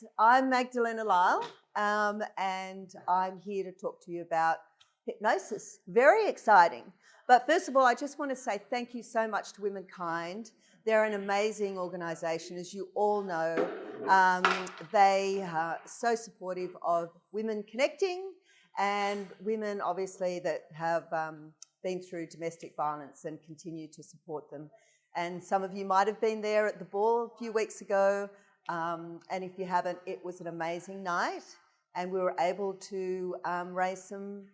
Yes, I'm Magdalena Lyle, and I'm here to talk to you about hypnosis. Very exciting. But first of all, I just want to say thank you so much to WomenKind. They're an amazing organisation, as you all know. They are so supportive of women connecting and women, obviously, that have been through domestic violence and continue to support them. And some of you might have been there at the ball a few weeks ago. And if you haven't, it was an amazing night, and we were able to raise some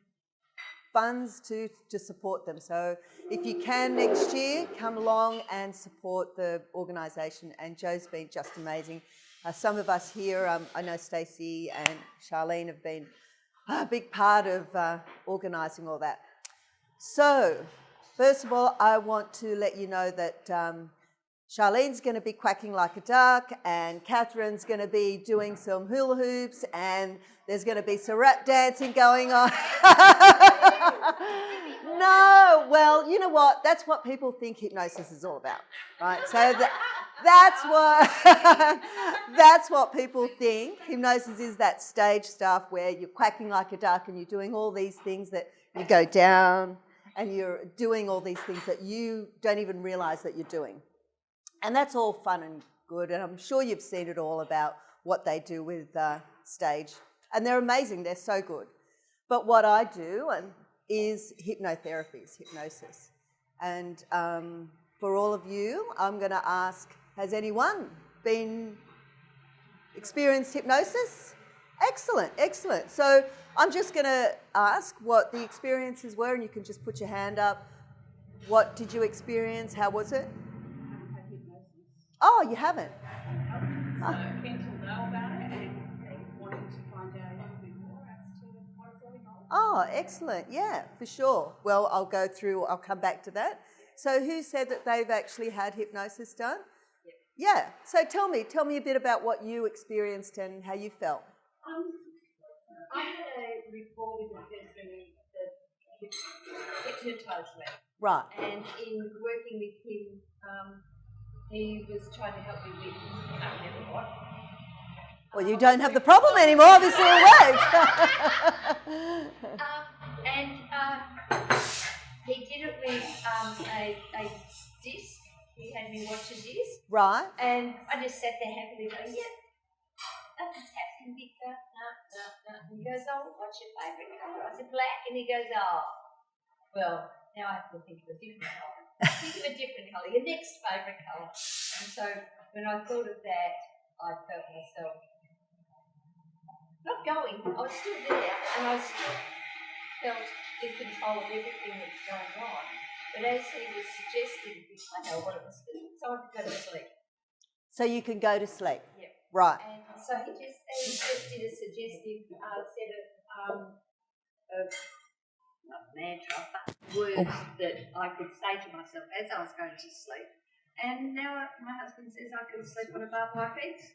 funds to support them. So if you can next year, come along and support the organisation. And Joe's been just amazing. Some of us here, I know Stacey and Charlene have been a big part of organising all that. So first of all, I want to let you know that Charlene's going to be quacking like a duck, and Catherine's going to be doing some hula hoops, and there's going to be some rap dancing going on. No, well, you know what? That's what people think hypnosis is all about, right? So that's what people think. Hypnosis is that stage stuff where you're quacking like a duck and you're doing all these things that you go down, and you're doing all these things that you don't even realise that you're doing. And that's all fun and good, and I'm sure you've seen it all about what they do with stage. And they're amazing, they're so good. But what I do is hypnosis. And for all of you, I'm going to ask, has anyone experienced hypnosis? Excellent, excellent. So I'm just going to ask what the experiences were, and you can just put your hand up. What did you experience? How was it? Oh, you haven't? So keen to know about it and wanting to find out a little bit more as to what it's going on. Oh, excellent. Yeah, for sure. Well, I'll come back to that. So who said that they've actually had hypnosis done? Yeah. So tell me a bit about what you experienced and how you felt. I had a rapport with the person that hypnotised me. Right. And in working with him, he was trying to help me with, I can't remember what. Well, you don't have the problem anymore, obviously it worked. He did it with a disc. He had me watch a disc. Right. And I just sat there happily going, yeah, nothing's happening, Victor. No. And he goes, oh, what's your favourite colour? I said, black. And he goes, oh, well, now I have to think of a different colour. Think of a different colour, your next favourite colour. And so when I thought of that, I felt myself not going. I was still there, and I still felt in control of everything that's going on. But as he was suggesting, I know what it was, so I could go to sleep. So you can go to sleep? Yeah. Right. And so he just did a suggestive set of not mantra, but words that I could say to myself as I was going to sleep. And now my husband says I can sleep on a barbed wire fence.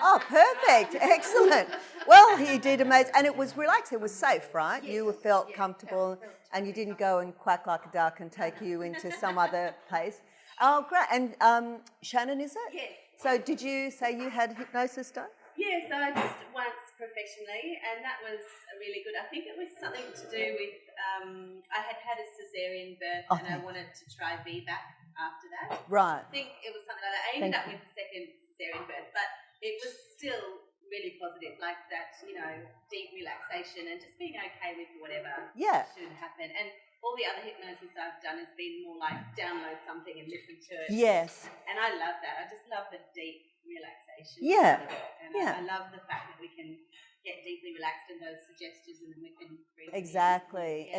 Oh, perfect. Excellent. Well, he did amazing. And it was relaxed. It was safe, right? Yes. You felt comfortable, and you didn't go and quack like a duck and take you into some other place. Oh, great. And Shannon, is it? Yes. So did you say you had hypnosis done? Yes, I just once professionally, and that was really good. I think it was something to do with I had a caesarean birth, and I wanted to try VBAC after that. Right. I think it was something like that. I ended up with a second caesarean birth, but it was still really positive, like that, deep relaxation and just being okay with whatever should happen. And all the other hypnosis I've done has been more like download something and listen to it. Yes. And I love that. I just love the deep relaxation. Yeah. And I love the fact that we can get deeply relaxed in those suggestions, and then we can breathe. Exactly.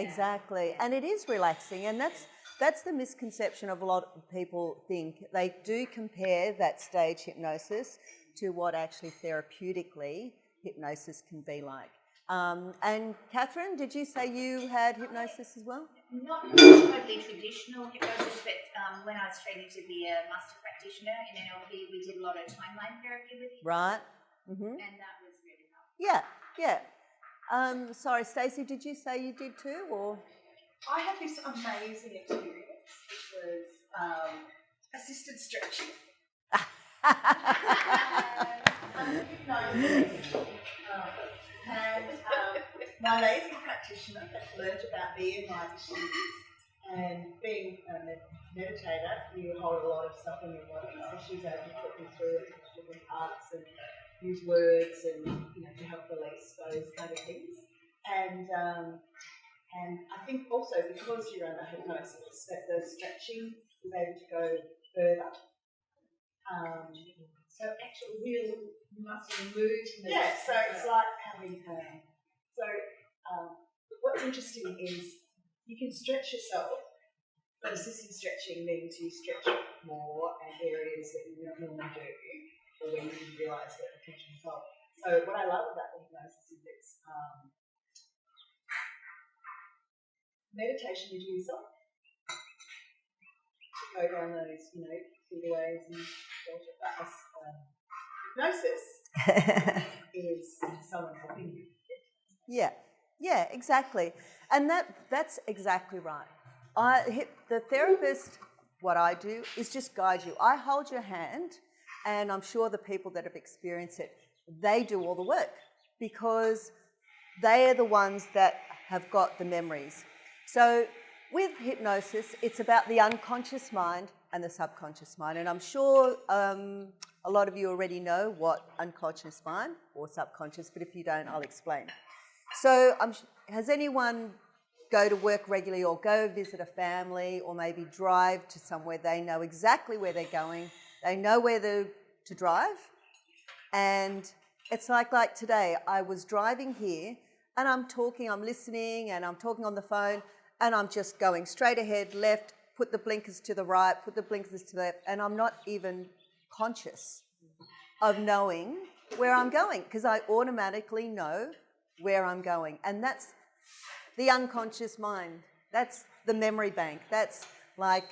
And it is relaxing, and that's the misconception of a lot of people think. They do compare that stage hypnosis to what actually therapeutically hypnosis can be like. And Catherine, did you say you had hypnosis as well? Not totally traditional hypnosis, but when I was training to be a master practitioner in NLP, we did a lot of timeline therapy with you. Right. Mm-hmm. And that was really helpful. Yeah. Sorry, Stacey, did you say you did too, or? I had this amazing experience. It was assisted stretching. hypnosis. And my amazing practitioner that learned about me and my issues, and being a meditator, you hold a lot of stuff in your body, so she's able to put me through different parts and use words and, you know, to help release those kind of things. And I think also because you're under hypnosis, that the stretching is able to go further. So actually real muscle movement. Yeah, so it's like having what's interesting is you can stretch yourself, but assisted stretching means you stretch more and areas that you don't normally do, or when you didn't realise that potential result. So what I love about the hypnosis is it's meditation with yourself. To go down those, you know, through the ways and hypnosis is someone helping you. Yeah, exactly. And that's exactly right. The therapist, what I do is just guide you. I hold your hand, and I'm sure the people that have experienced it, they do all the work because they are the ones that have got the memories. So with hypnosis, it's about the unconscious mind and the subconscious mind. And I'm sure a lot of you already know what unconscious mind or subconscious, but if you don't, I'll explain. So has anyone go to work regularly or go visit a family or maybe drive to somewhere they know exactly where they're going, they know where to drive? And it's like today, I was driving here and I'm listening and I'm talking on the phone and I'm just going straight ahead, left, put the blinkers to the right, put the blinkers to the left, and I'm not even conscious of knowing where I'm going because I automatically know where I'm going. And that's the unconscious mind. That's the memory bank. That's like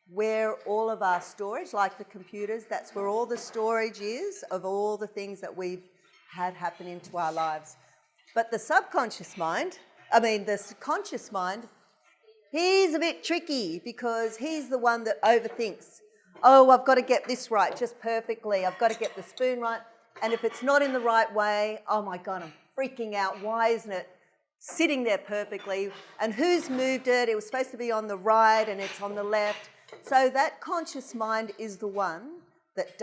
where all of our storage, like the computers, that's where all the storage is of all the things that we've had happen into our lives. But the conscious mind, he's a bit tricky because he's the one that overthinks. Oh, I've got to get this right just perfectly. I've got to get the spoon right. And if it's not in the right way, oh my God, I'm freaking out. Why isn't it sitting there perfectly? And who's moved it? It was supposed to be on the right and it's on the left. So that conscious mind is the one that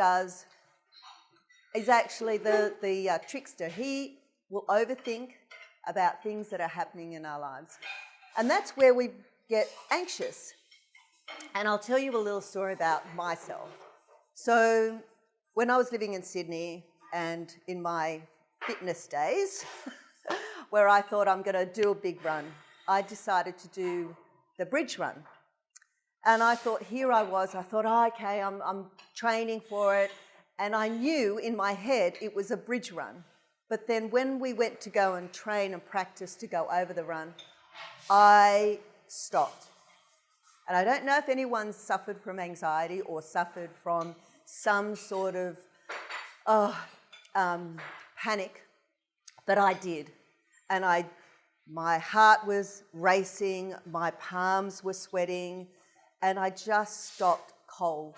is actually the trickster. He will overthink about things that are happening in our lives. And that's where we get anxious. And I'll tell you a little story about myself. So when I was living in Sydney and in my fitness days, where I thought I'm going to do a big run, I decided to do the bridge run. And I thought, okay, I'm training for it. And I knew in my head it was a bridge run. But then when we went to go and train and practice to go over the run, I stopped. And I don't know if anyone's suffered from anxiety or suffered from some sort of panic, but I did. And my heart was racing, my palms were sweating, and I just stopped cold.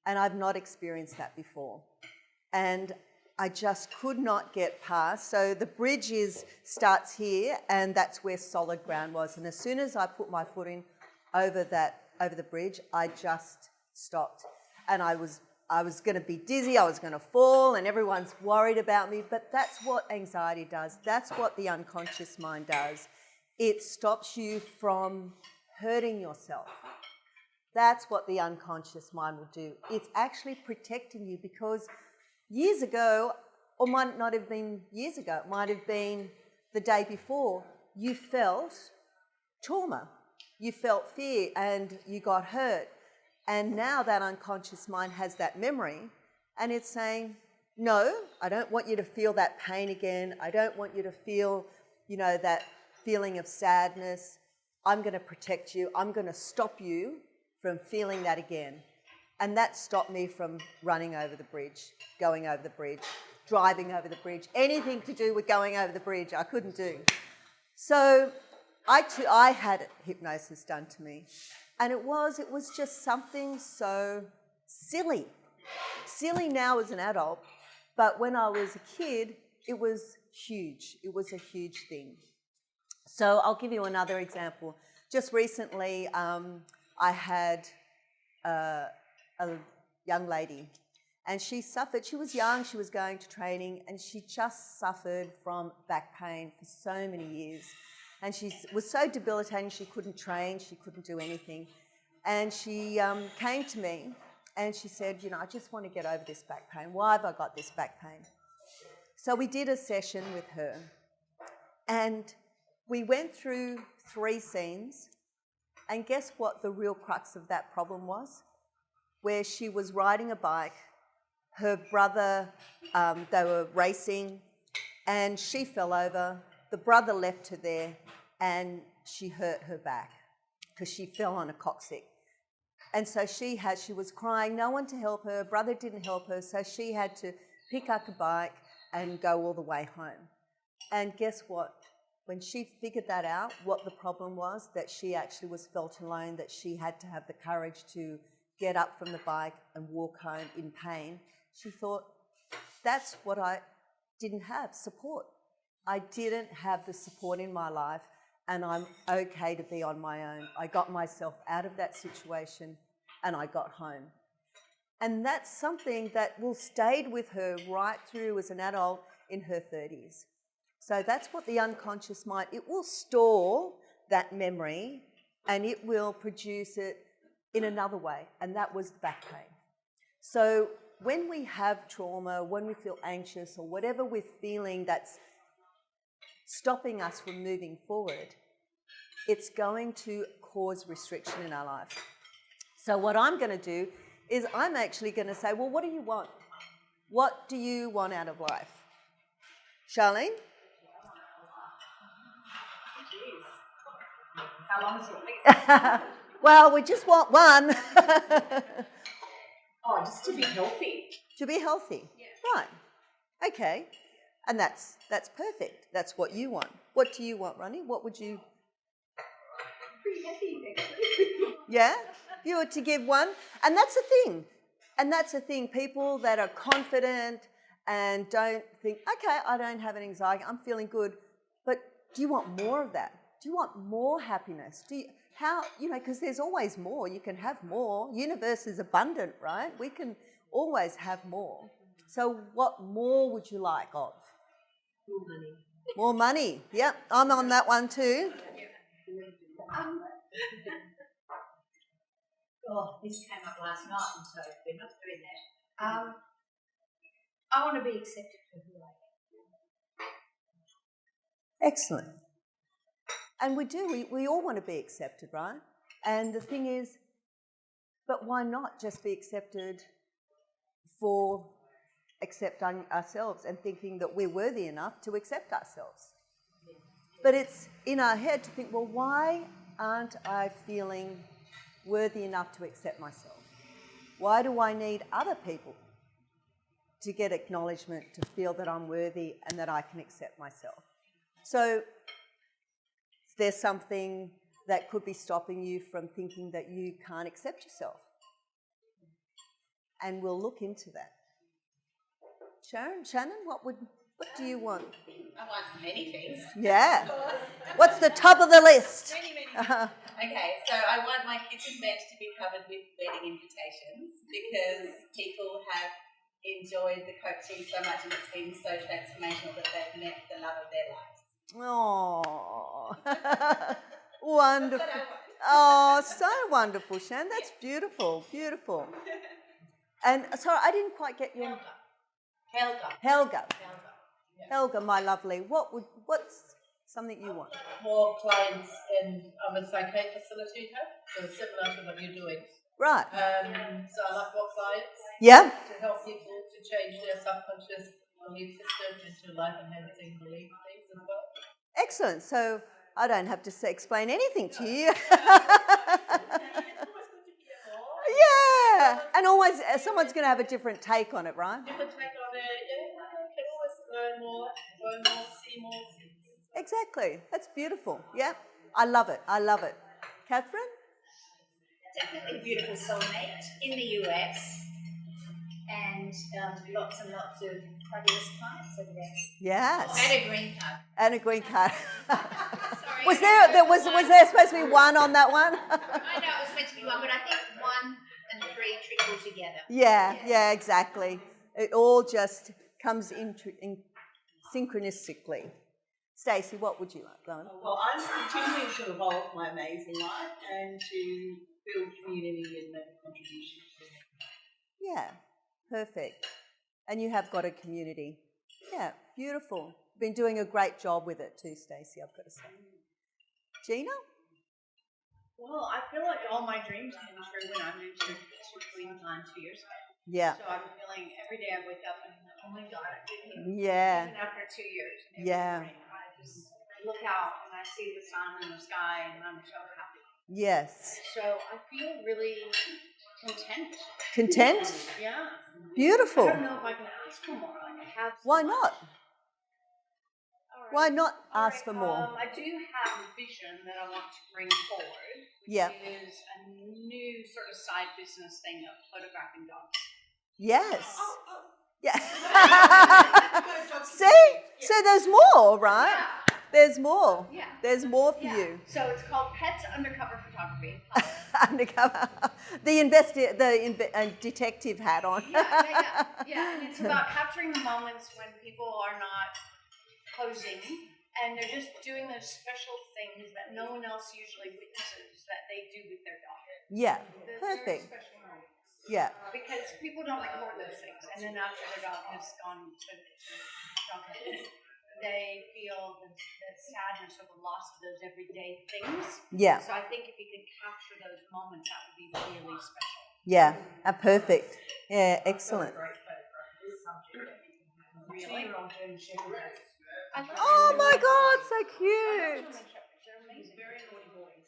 And I've not experienced that before. And I just could not get past. So the bridge starts here, and that's where solid ground was. And as soon as I put my foot in over the bridge, I just stopped. And I was going to be dizzy, I was going to fall, and everyone's worried about me. But that's what anxiety does. That's what the unconscious mind does. It stops you from hurting yourself. That's what the unconscious mind will do. It's actually protecting you because years ago, or might not have been years ago, it might have been the day before, you felt trauma. You felt fear and you got hurt. And now that unconscious mind has that memory and it's saying, no, I don't want you to feel that pain again. I don't want you to feel, that feeling of sadness. I'm going to protect you. I'm going to stop you from feeling that again. And that stopped me from running over the bridge, going over the bridge, driving over the bridge, anything to do with going over the bridge I couldn't do. So I had hypnosis done to me. And it was just something so silly. Silly now as an adult, But when I was a kid, it was huge. It was a huge thing. So I'll give you another example. Just recently, I had a young lady, and she suffered. She was young, she was going to training, and she just suffered from back pain for so many years. And she was so debilitating, she couldn't train, she couldn't do anything. And she came to me and she said, I just want to get over this back pain. Why have I got this back pain? So we did a session with her, and we went through 3 scenes, and guess what the real crux of that problem was? Where she was riding a bike, her brother, they were racing, and she fell over. The brother left her there, and she hurt her back because she fell on a coccyx. And so she was crying, no one to help her, brother didn't help her, so she had to pick up a bike and go all the way home. And guess what? When she figured that out, what the problem was, that she actually felt alone, that she had to have the courage to get up from the bike and walk home in pain, she thought, that's what I didn't have, support. I didn't have the support in my life, and I'm okay to be on my own. I got myself out of that situation and I got home. And that's something that will stayed with her right through as an adult in her 30s. So that's what the unconscious mind, it will store that memory and it will produce it in another way, and that was the back pain. So when we have trauma, when we feel anxious or whatever we're feeling that's stopping us from moving forward, it's going to cause restriction in our life. So what I'm going to do is I'm actually going to say, well, what do you want? What do you want out of life? Charlene? How long is your list? Well, we just want one. Oh, just to be healthy. To be healthy. Yeah. Right. Okay. And that's perfect. That's what you want. What do you want, Ronnie? What would you... Pretty happy, actually. Yeah? If you were to give one. And that's the thing. And that's the thing. People that are confident and don't think, okay, I don't have an anxiety, I'm feeling good. But do you want more of that? Do you want more happiness? Because there's always more. You can have more. Universe is abundant, right? We can always have more. So what more would you like of? More money. More money. Yep, I'm on that one too. This came up last night, and so we're not doing that. I want to be accepted for who I am. Excellent. And we do. We all want to be accepted, right? And the thing is, but why not just be accepted for accepting ourselves and thinking that we're worthy enough to accept ourselves? But it's in our head to think, well, why aren't I feeling worthy enough to accept myself? Why do I need other people to get acknowledgement, to feel that I'm worthy and that I can accept myself? So there's something that could be stopping you from thinking that you can't accept yourself. And we'll look into that. Shannon, what do you want? I want many things. Yeah. What's the top of the list? Many. Okay, so I want my kitchen bench to be covered with wedding invitations because people have enjoyed the coaching so much and it's been so transformational that they've met the love of their lives. Oh, wonderful. Oh, so wonderful, Shan. That's beautiful, beautiful. And sorry, I didn't quite get your... Helga. Yeah. Helga, my lovely. What's something you want? More clients, and I'm a psyche facilitator, so similar to what you're doing. Right. So I like more clients. Yeah. To help people to change their subconscious belief system into life-enhancing belief things as well. Excellent. So I don't have to explain anything to you. Yeah. And always someone's going to have a different take on it, right? Different take on it. Yeah, you can always learn more, see more. Exactly. That's beautiful. Yeah. I love it. Catherine? Definitely a beautiful soulmate in the US, and lots and lots of fabulous clients over there. Yes. And a green card. And a green card. Sorry. Was there supposed to be one on that one? I know it was meant to be one, but I think 1 and 3 trickle together. Yeah, exactly. It all just comes in synchronistically. Stacey, what would you like, Lauren? Well, I'm continuing to evolve my amazing life and to build community and make a contribution to it. Yeah, perfect. And you have got a community. Yeah, beautiful. Been doing a great job with it too, Stacey, I've got to say. Gina? Well, I feel like all my dreams came true when I moved to WomenKind 2 years ago. Yeah. So I'm feeling every day I wake up and I'm like, oh my God, I did it. Yeah. Even after 2 years. Yeah. I just look out and I see the sun in the sky and I'm so happy. Yes. So I feel really content. Content? Yeah. Beautiful. I don't know if I can ask for more. Like I have. Why not? Right. Why not ask Right, for more? I do have a vision that I want to bring forward, which Yeah. is a new sort of side business thing of photographing dogs. Yes. Yeah. See? So there's more, right? Yeah. There's more. Yeah. There's more for Yeah. you. So it's called Pets Undercover Photography. Undercover. The detective hat on. Yeah. And it's about capturing the moments when people are not posing and they're just doing those special things that no one else usually witnesses that they do with their dog. Yeah. Those Perfect. very special moments. Yeah. Because people don't record those things, and then after their dog has gone to they feel the sadness or the loss of those everyday things. Yeah. So I think if you could capture those moments, that would be really special. Yeah. Perfect. Yeah. Excellent. Really? Oh my God, so cute. They're amazing. Very naughty boys.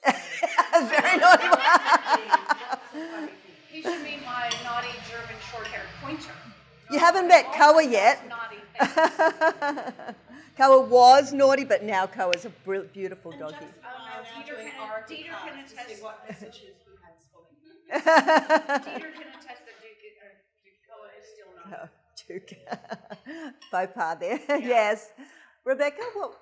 Very naughty. He should be my naughty German short-haired pointer. You haven't met Koa yet. Naughty things. Koa was naughty, but now Koa's a beautiful doggy. Dieter can attest. What messages he has for me. Dieter can attest that Koa is still naughty. Duke. Faux pas there. Yes. Rebecca, what?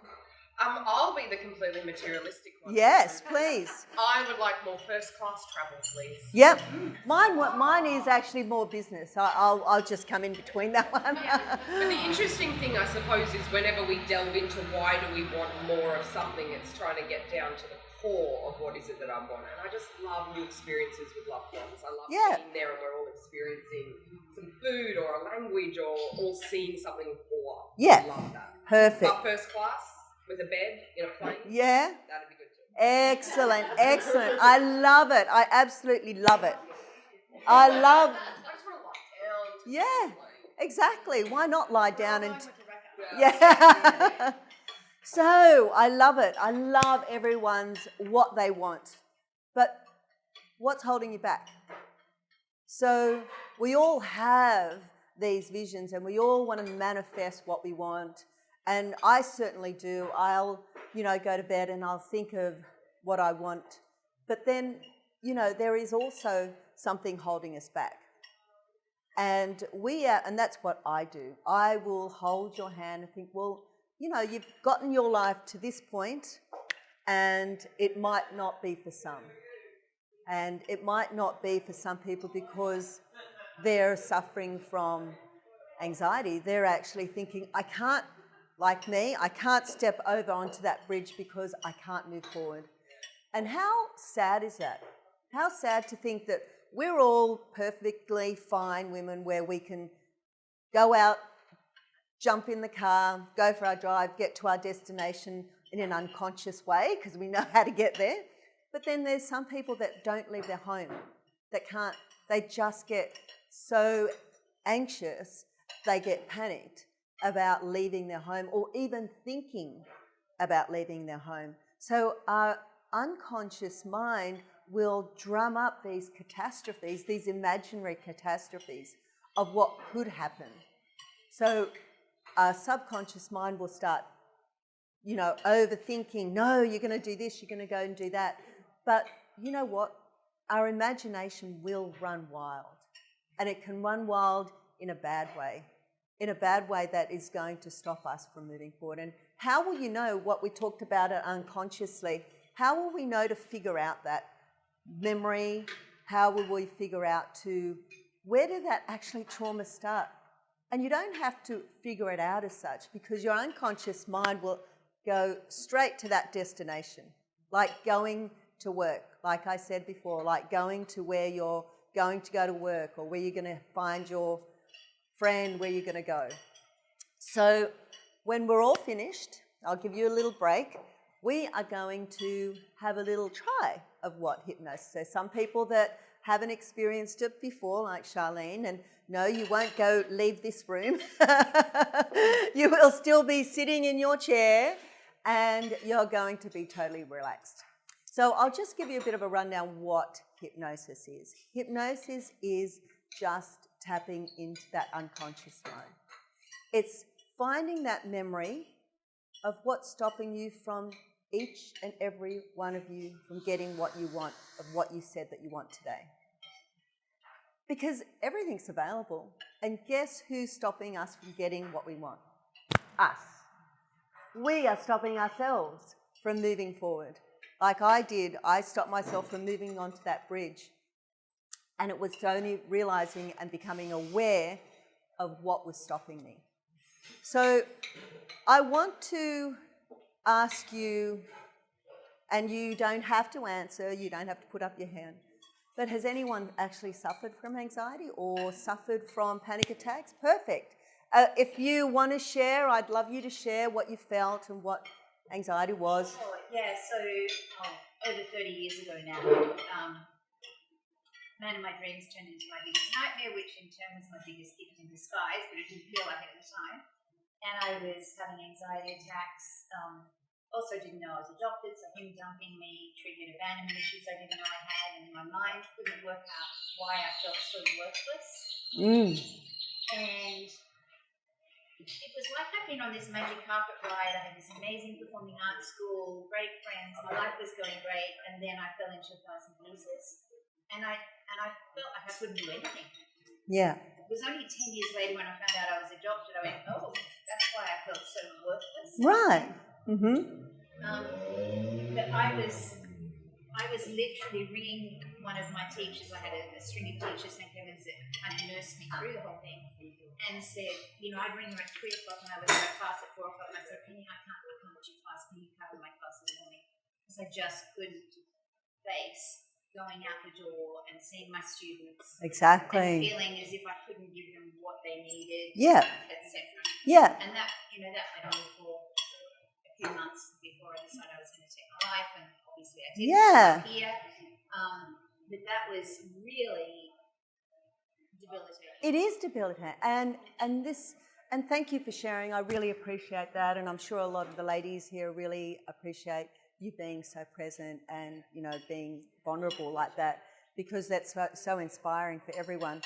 I'll be the completely materialistic one. Yes, please. I would like more first-class travel, please. Yep. Mine is actually more business. I'll just come in between that one. But the interesting thing, I suppose, is whenever we delve into why do we want more of something, it's trying to get down to the core of what is it that I want. And I just love new experiences with loved ones. I love being there and we're all experiencing some food or a language or all seeing something with awe. Yeah. I love that. Perfect. But first class with a bed in a plane. Yeah. That'd be good too. Excellent. I love it. I absolutely love it. I love. I just want to lie down. Yeah. Exactly. Why not lie down and? Yeah. So I love it. I love everyone's what they want, but what's holding you back? So we all have these visions, and we all want to manifest what we want. And I certainly do. I'll, go to bed and I'll think of what I want. But then, there is also something holding us back. And and that's what I do. I will hold your hand and think, well, you've gotten your life to this point and it might not be for some. And it might not be for some people because they're suffering from anxiety. They're actually thinking, I can't step over onto that bridge because I can't move forward. And how sad is that? How sad to think that we're all perfectly fine women where we can go out, jump in the car, go for our drive, get to our destination in an unconscious way because we know how to get there. But then there's some people that don't leave their home, that can't, they just get so anxious, they get panicked about leaving their home or even thinking about leaving their home. So our unconscious mind will drum up these catastrophes, these imaginary catastrophes of what could happen. So our subconscious mind will start, overthinking, no, you're going to do this, you're going to go and do that. But you know what? Our imagination will run wild. And it can run wild in a bad way, that is going to stop us from moving forward. And how will you know what we talked about it unconsciously? How will we know to figure out that memory? How will we figure out where did that actually trauma start? And you don't have to figure it out as such, because your unconscious mind will go straight to that destination, like going to work, like I said before, like going to where you're going to go to work, or where you're going to find your friend, where you're going to go. So when we're all finished, I'll give you a little break. We are going to have a little try of what hypnosis is. Some people that haven't experienced it before, like Charlene, and no, you won't leave this room. You will still be sitting in your chair and you're going to be totally relaxed. So I'll just give you a bit of a rundown what hypnosis is. Hypnosis is just tapping into that unconscious mind. It's finding that memory of what's stopping you from each and every one of you from getting what you want, of what you said that you want today. Because everything's available. And guess who's stopping us from getting what we want? Us. We are stopping ourselves from moving forward. Like I did, I stopped myself from moving onto that bridge. And it was only realising and becoming aware of what was stopping me. So I want to ask you, and you don't have to answer, you don't have to put up your hand, but has anyone actually suffered from anxiety or suffered from panic attacks? Perfect. If you want to share, I'd love you to share what you felt and what anxiety was. Oh, yeah, so over 30 years ago now, man of my dreams turned into my biggest nightmare, which in turn was my biggest gift in disguise, but it didn't feel like it at the time. And I was having anxiety attacks. Also didn't know I was adopted, so him dumping me triggered abandonment issues I didn't know I had, and my mind couldn't work out why I felt so worthless. And it was like I'd been on this magic carpet ride. I had this amazing performing arts school, great friends, my life was going great, and then I fell into 1,000 pieces. And I felt like I couldn't do anything. Yeah. It was only 10 years later when I found out I was adopted, I went, oh, that's why I felt so worthless. Right. But I was literally ringing one of my teachers. I had a string of teachers, thank heavens, that kind of nursed me through the whole thing, and said, I'd ring her at 3 o'clock and I was in my class at 4 o'clock, and I said, Penny, I can't do class, can you cover my classes for me? Because I just couldn't face going out the door and seeing my students. Exactly. And feeling as if I couldn't give them what they needed, yeah, etc. Yeah. And that, that went on for a few months before I decided I was going to take my life, and obviously I did. Yeah. Here. But that was really debilitating. It is debilitating. And thank you for sharing. I really appreciate that, and I'm sure a lot of the ladies here really appreciate you being so present and, being vulnerable like that, because that's so inspiring for everyone.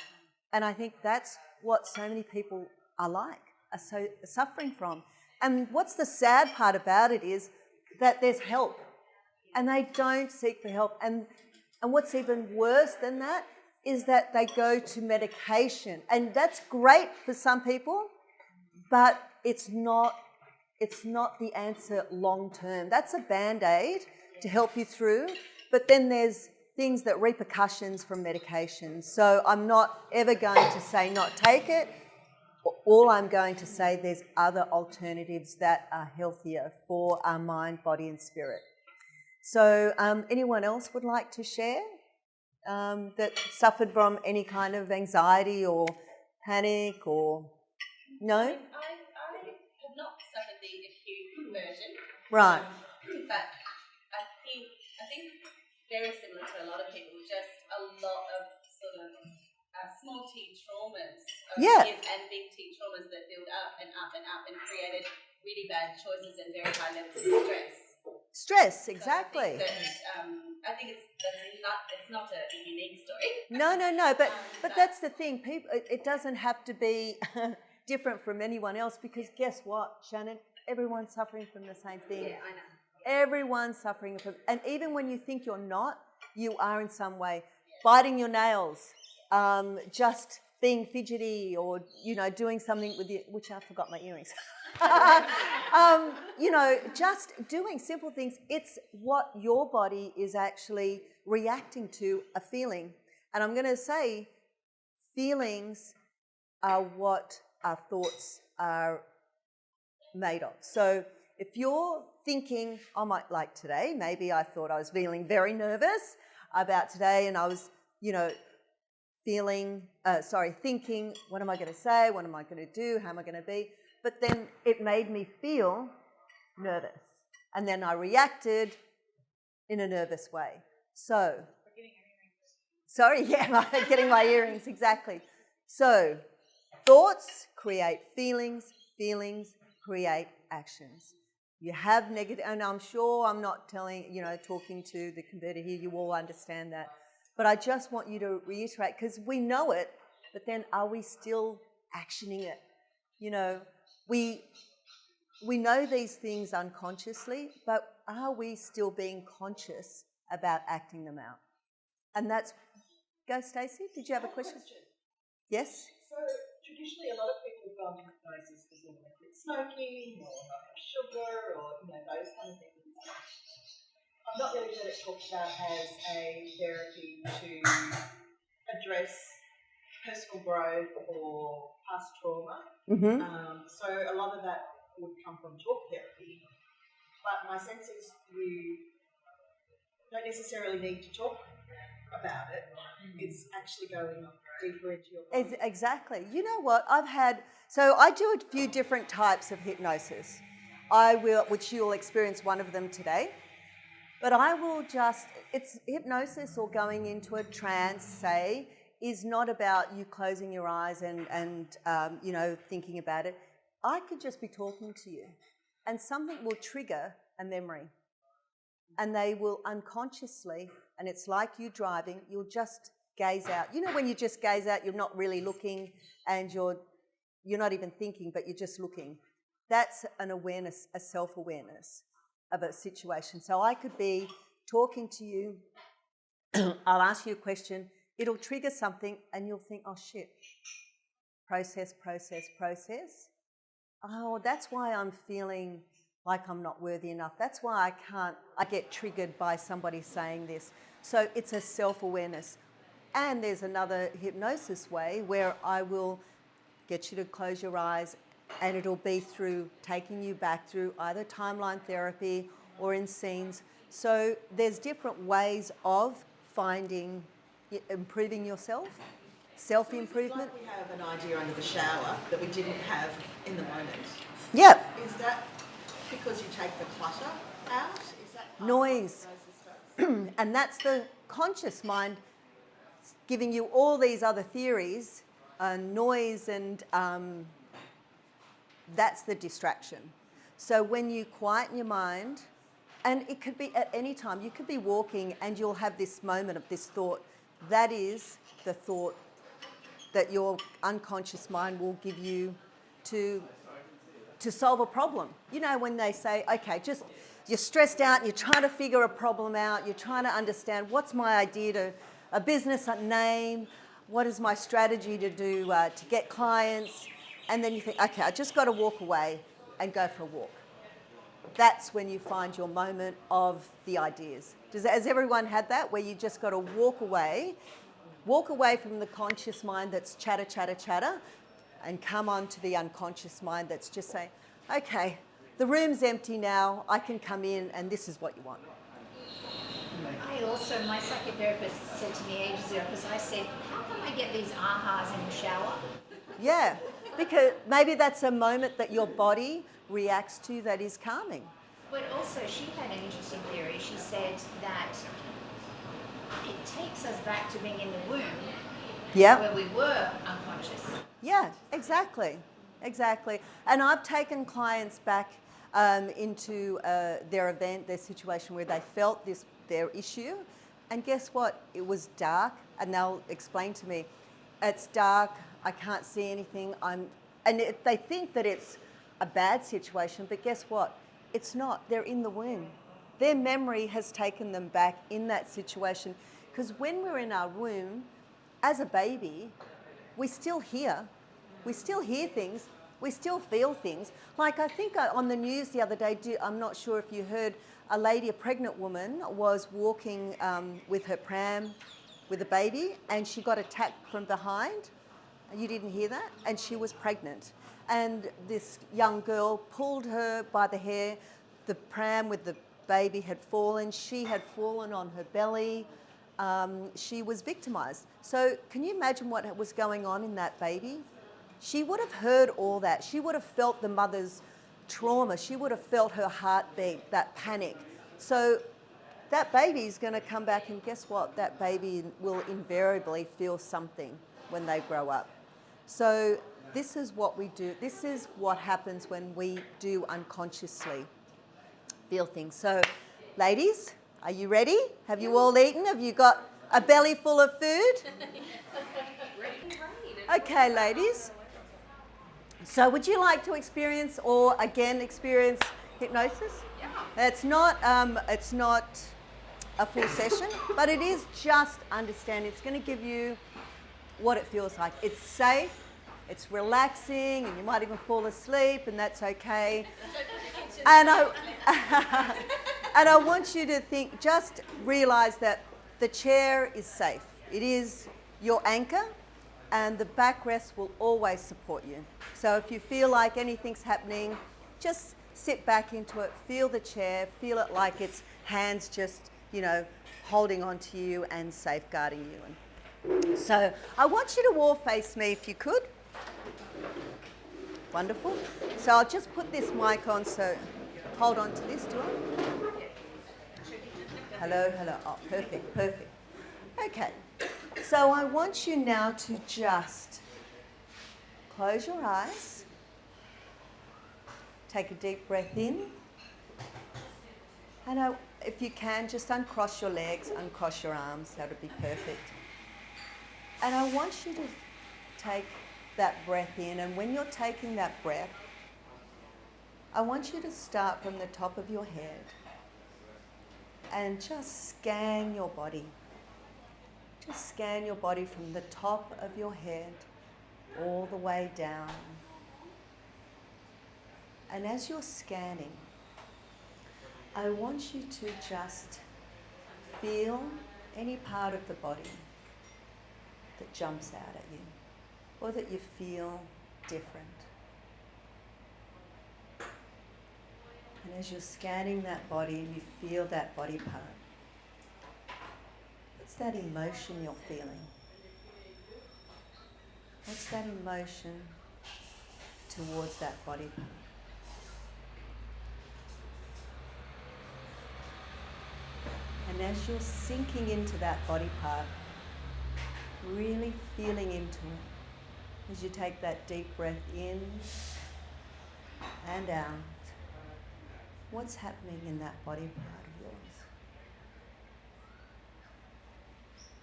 And I think that's what so many people are suffering from. And what's the sad part about it is that there's help, and they don't seek for help. And what's even worse than that is that they go to medication. And that's great for some people, but it's not the answer long term. That's a Band-Aid to help you through, but then there's things that repercussions from medication. So I'm not ever going to say not take it. All I'm going to say, there's other alternatives that are healthier for our mind, body and spirit. So anyone else would like to share that suffered from any kind of anxiety or panic or... No? I have not suffered the acute version. Right. But I think very similar to a lot of people, just a lot of sort of small T traumas over years and big T traumas that build up and up and up and created really bad choices and very high levels of stress. Stress, exactly. So I think it's not a unique story. No, but that's the thing. People, it doesn't have to be different from anyone else, because guess what, Shannon? Everyone's suffering from the same thing. Yeah, I know. Everyone's suffering from, and even when you think you're not, you are in some way. Biting your nails, just being fidgety or, doing something with which I forgot my earrings. Just doing simple things. It's what your body is actually reacting to a feeling. And I'm going to say feelings are what our thoughts are made of. So if you're thinking, like today, maybe I thought I was feeling very nervous about today and I was, thinking, what am I going to say? What am I going to do? How am I going to be? But then it made me feel nervous. And then I reacted in a nervous way. So, getting my earrings, exactly. So, thoughts create feelings, feelings create actions. You have negative, and I'm sure I'm not talking to the converter here, you all understand that. But I just want you to reiterate, because we know it, but then are we still actioning it? We know these things unconsciously, but are we still being conscious about acting them out? And that's... Go, Stacey. Did you have a question? Yes? So, traditionally, a lot of people have gone to hypnosis because they want to quit smoking or not have sugar or, those kind of things. I've not really heard it talked about as a therapy to address personal growth or past trauma. Mm-hmm. So a lot of that would come from talk therapy. But my sense is you don't necessarily need to talk about it. It's actually going deeper into your body. Exactly. You know what? I do a few different types of hypnosis. Which you'll experience one of them today. But it's hypnosis or going into a trance, say, is not about you closing your eyes and thinking about it. I could just be talking to you and something will trigger a memory and they will unconsciously, and it's like you driving, you'll just gaze out. When you just gaze out, you're not really looking and you're not even thinking, but you're just looking. That's an awareness, a self-awareness of a situation. So I could be talking to you, I'll ask you a question, it'll trigger something and you'll think, oh shit, process. Oh, that's why I'm feeling like I'm not worthy enough. That's why I get triggered by somebody saying this. So it's a self-awareness. And there's another hypnosis way where I will get you to close your eyes and it'll be through taking you back through either timeline therapy or in scenes. So there's different ways of improving yourself, self-improvement. Like we have an idea under the shower that we didn't have in the moment. Yep. Is that because you take the clutter out? Is that noise? And that's the conscious mind giving you all these other theories, noise and... that's the distraction. So when you quieten your mind, and it could be at any time, you could be walking and you'll have this moment of this thought. That is the thought that your unconscious mind will give you to solve a problem. When they say, okay, just you're stressed out and you're trying to figure a problem out, you're trying to understand what's my idea to a business name, what is my strategy to do to get clients, and then you think, okay, I just got to walk away and go for a walk. That's when you find your moment of the ideas. Has everyone had that, where you just got to walk away from the conscious mind that's chatter, and come on to the unconscious mind that's just saying, okay, the room's empty now, I can come in and this is what you want. My psychotherapist said to me ages ago, because I said, how come I get these ahas in the shower? Yeah, because maybe that's a moment that your body reacts to that is calming. But also, she had an interesting theory. She said that it takes us back to being in the womb, where we were unconscious. Yeah, exactly. And I've taken clients back into their event, their situation where they felt their issue, and guess what? It was dark, and they'll explain to me, it's dark, I can't see anything, they think that it's a bad situation, but guess what? It's not. They're in the womb. Their memory has taken them back in that situation, because when we're in our womb, as a baby, we still hear. We still hear things. We still feel things. Like I think on the news the other day, I'm not sure if you heard, a lady, a pregnant woman, was walking with her pram with a baby, and she got attacked from behind. You didn't hear that? And she was pregnant. And this young girl pulled her by the hair. The pram with the baby had fallen. She had fallen on her belly. She was victimised. So can you imagine what was going on in that baby? She would have heard all that. She would have felt the mother's trauma. She would have felt her heartbeat, that panic. So that baby is going to come back, and guess what? That baby will invariably feel something when they grow up. So this is what we do. This is what happens when we do unconsciously feel things. So ladies, are you ready? Have you all eaten? Have you got a belly full of food? Okay, ladies. So would you like to experience, or again experience, hypnosis? Yeah. It's not a full session, but it is just understanding. It's going to give you what it feels like. It's safe, it's relaxing, and you might even fall asleep, and that's okay. And I want you to think, just realise that the chair is safe. It is your anchor, and the backrest will always support you. So if you feel like anything's happening, just sit back into it, feel the chair, feel it like its hands just, holding on to you and safeguarding you. So I want you to all face me if you could. Wonderful. So I'll just put this mic on, so hold on to this, do I? Hello. Oh, perfect. Okay. So I want you now to just close your eyes, take a deep breath in, and if you can, just uncross your legs, uncross your arms, that would be perfect. And I want you to take that breath in, and when you're taking that breath, I want you to start from the top of your head and just scan your body. Just scan your body from the top of your head all the way down. And as you're scanning, I want you to just feel any part of the body that jumps out at you, or that you feel different. And as you're scanning that body and you feel that body part, what's that emotion you're feeling? What's that emotion towards that body part? And as you're sinking into that body part, really feeling into it, as you take that deep breath in and out, what's happening in that body part of yours?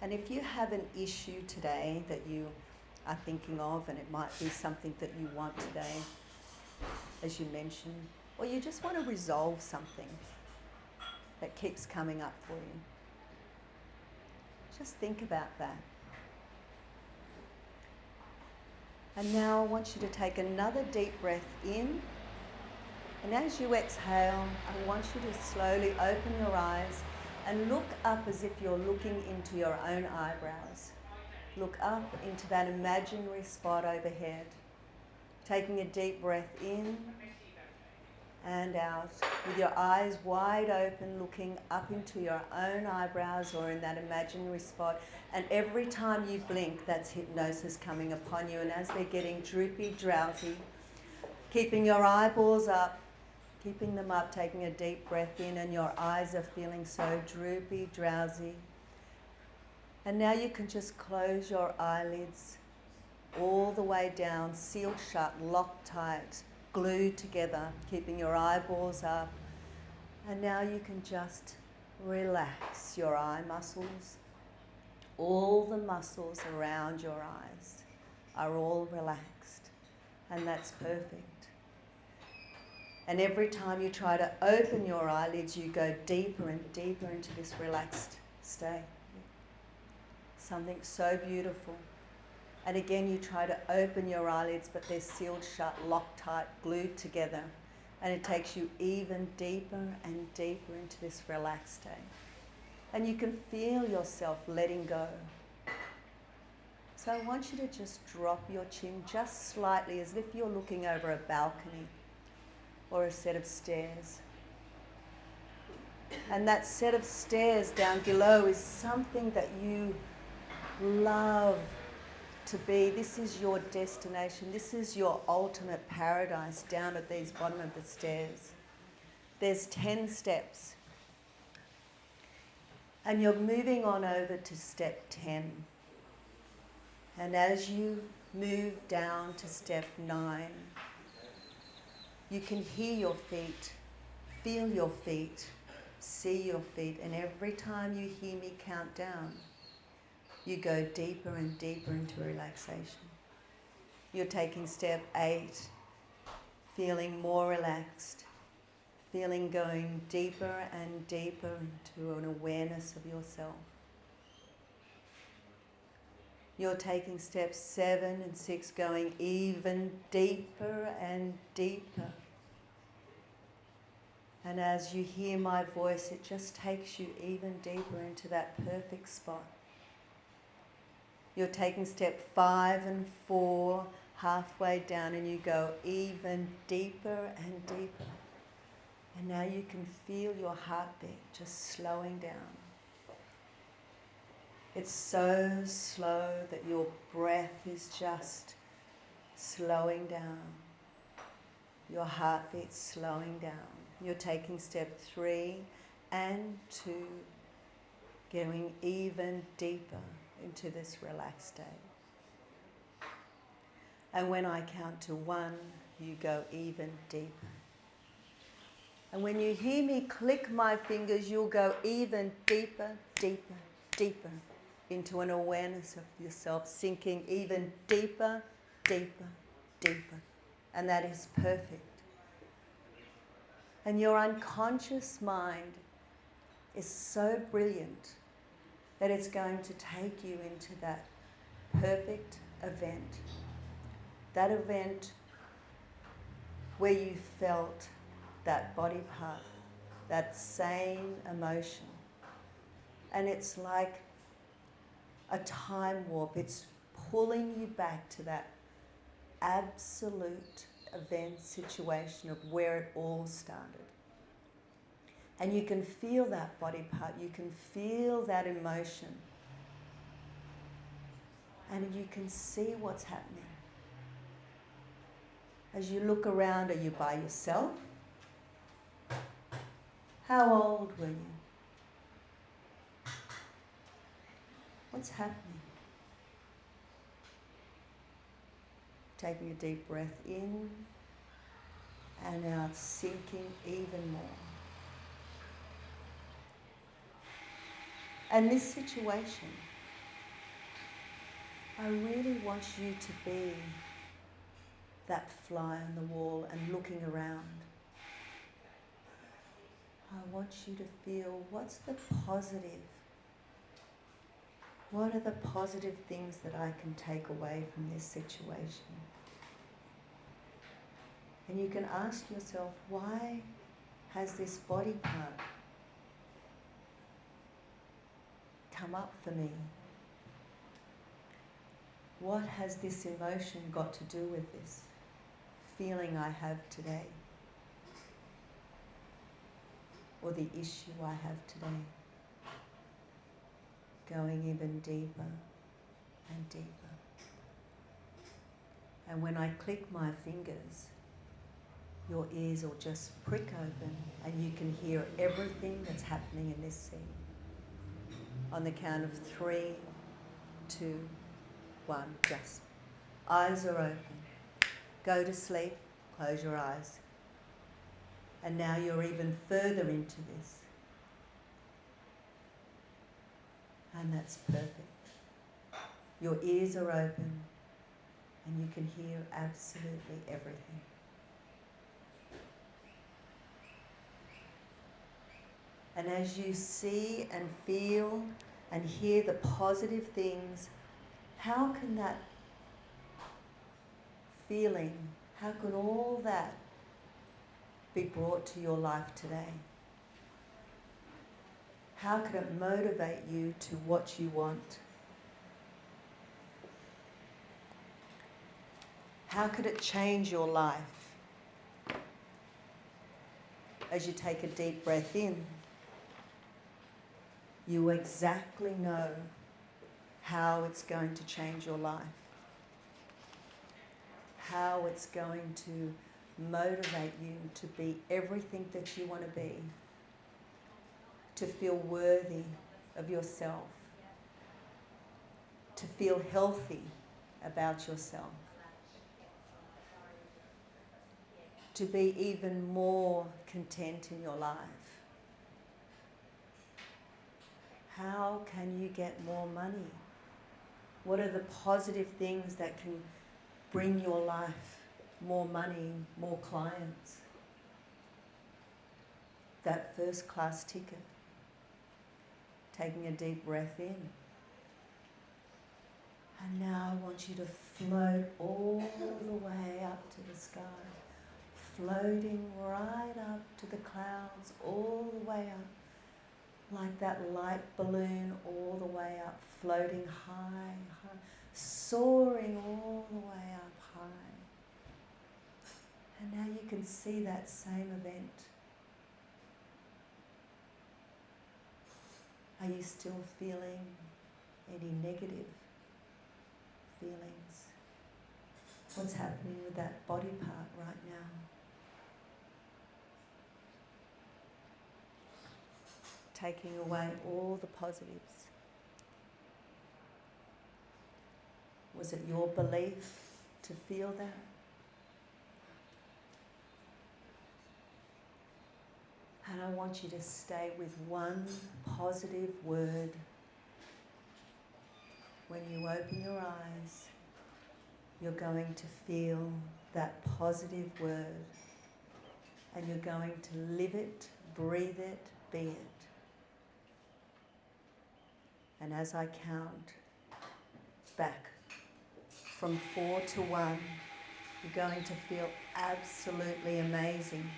And if you have an issue today that you are thinking of, and it might be something that you want today, as you mentioned, or you just want to resolve something that keeps coming up for you, just think about that. And now I want you to take another deep breath in, and as you exhale, I want you to slowly open your eyes and look up as if you're looking into your own eyebrows. Look up into that imaginary spot overhead, taking a deep breath in and out, with your eyes wide open, looking up into your own eyebrows or in that imaginary spot. And every time you blink, that's hypnosis coming upon you. And as they're getting droopy, drowsy, keeping your eyeballs up, keeping them up, taking a deep breath in, and your eyes are feeling so droopy, drowsy. And now you can just close your eyelids all the way down, sealed shut, locked tight, glued together, keeping your eyeballs up. And now you can just relax your eye muscles. All the muscles around your eyes are all relaxed, and that's perfect. And every time you try to open your eyelids, you go deeper and deeper into this relaxed state. Something so beautiful. And again, you try to open your eyelids, but they're sealed shut, locked tight, glued together. And it takes you even deeper and deeper into this relaxed state. And you can feel yourself letting go. So I want you to just drop your chin just slightly, as if you're looking over a balcony or a set of stairs. And that set of stairs down below is something that you love to be. This is your destination. This is your ultimate paradise down at these bottom of the stairs. There's 10 steps. And you're moving on over to step 10. And as you move down to step 9, you can hear your feet, feel your feet, see your feet. And every time you hear me count down, you go deeper and deeper into relaxation. You're taking step 8, feeling more relaxed, feeling going deeper and deeper into an awareness of yourself. You're taking steps 7 and 6, going even deeper and deeper. And as you hear my voice, it just takes you even deeper into that perfect spot. You're taking step 5 and 4, halfway down, and you go even deeper and deeper. And now you can feel your heartbeat just slowing down. It's so slow that your breath is just slowing down. Your heartbeat's slowing down. You're taking step 3 and 2, going even deeper into this relaxed state. And when I count to 1, you go even deeper. And when you hear me click my fingers, you'll go even deeper, deeper, deeper into an awareness of yourself, sinking even deeper, deeper, deeper. And that is perfect. And your unconscious mind is so brilliant that it's going to take you into that perfect event. That event where you felt that body part, that same emotion. And it's like a time warp. It's pulling you back to that absolute event situation of where it all started. And you can feel that body part. You can feel that emotion. And you can see what's happening. As you look around, are you by yourself? How old were you? What's happening? Taking a deep breath in and out, sinking even more. And this situation, I really want you to be that fly on the wall and looking around. I want you to feel, what's the positive? What are the positive things that I can take away from this situation? And you can ask yourself, why has this body part come up for me? What has this emotion got to do with this feeling I have today? Or the issue I have today? Going even deeper and deeper. And when I click my fingers, your ears will just prick open and you can hear everything that's happening in this scene. On the count of 3, 2, 1, just. Eyes are open. Go to sleep, close your eyes. And now you're even further into this. And that's perfect. Your ears are open and you can hear absolutely everything. And as you see and feel and hear the positive things, how can that feeling, how can all that be brought to your life today? How can it motivate you to what you want? How could it change your life? As you take a deep breath in, you exactly know how it's going to change your life, how it's going to motivate you to be everything that you want to be, to feel worthy of yourself, to feel healthy about yourself, to be even more content in your life. How can you get more money? What are the positive things that can bring your life more money, more clients? That first class ticket, taking a deep breath in. And now I want you to float all the way up to the sky, floating right up to the clouds, all the way up, like that light balloon all the way up, floating high, high, soaring all the way up high. And now you can see that same event. Are you still feeling any negative feelings? What's happening with that body part right now? Taking away all the positives. Was it your belief to feel that? And I want you to stay with one positive word. When you open your eyes, you're going to feel that positive word. And you're going to live it, breathe it, be it. And as I count back from 4 to 1, you're going to feel absolutely amazing.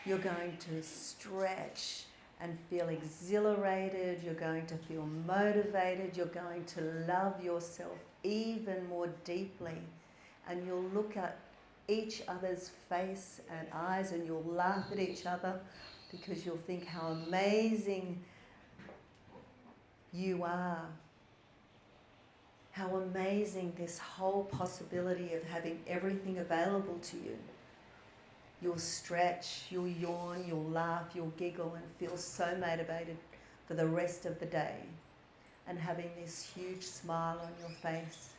You're going to stretch and feel exhilarated. You're going to feel motivated. You're going to love yourself even more deeply. And you'll look at each other's face and eyes and you'll laugh at each other because you'll think how amazing you are. How amazing this whole possibility of having everything available to you. You'll stretch, you'll yawn, you'll laugh, you'll giggle and feel so motivated for the rest of the day and having this huge smile on your face.